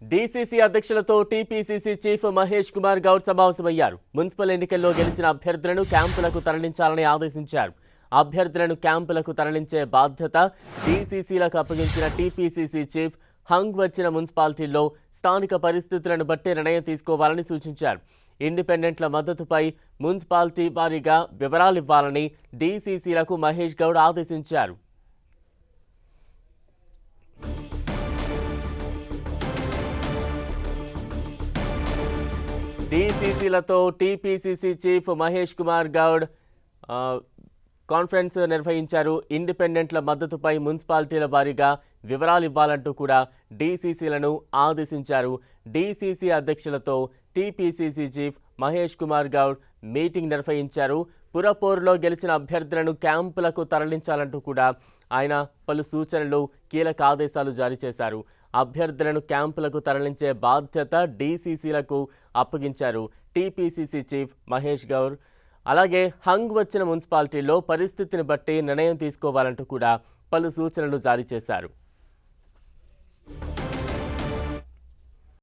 DCC అధ్యక్షులతో TPCC chief Mahesh Kumar Goud సమావేశమయ్యారు. Municipal ఎన్నికల్లో గెలిచిన అభ్యర్థులను క్యాంపులకు తరలించాలని ఆదేశించారు. అభ్యర్థులను క్యాంపులకు తరలించే బాధ్యత డీసీసీలకు అప్పగించిన టీపీసీసీ చీఫ్ హంగ్ వచ్చిన మున్సిపాలిటీల్లో స్థానిక పరిస్థితులను బట్టి నిర్ణయం తీసుకోవాలని సూచించారు. ఇండిపెండెంట్ల మద్దతుపై మున్సిపాలిటీ వారీగా వివరాలు ఇవ్వాలని డీసీసీలకు మహేష్ గౌడ్ ఆదేశించారు. డీసీసీలతో TPCC chief Mahesh Kumar Goud conference నిర్వహించారు. ఇండిపెండెంట్ల మద్దతుపై మున్సిపాలిటీల వారీగా వివరాలు ఇవ్వాలంటూ కూడా డీసీసీలను ఆదేశించారు. డీసీసీ అధ్యక్షులతో TPCC chief Mahesh Kumar Goud meeting నిర్వహించారు. పురపోరులో గెలిచిన అభ్యర్థులను క్యాంపులకు తరలించాలంటూ కూడా ఆయన పలు సూచనలు, కీలక ఆదేశాలు జారీ చేశారు. అభ్యర్థులను క్యాంపులకు తరలించే బాధ్యత డీసీసీలకు అప్పగించారు టీపీసీసీ చీఫ్ మహేష్ గౌడ్. అలాగే హంగ్ వచ్చిన మున్సిపాలిటీల్లో పరిస్థితిని బట్టి నిర్ణయం తీసుకోవాలంటూ కూడా పలు సూచనలు జారీ చేశారు.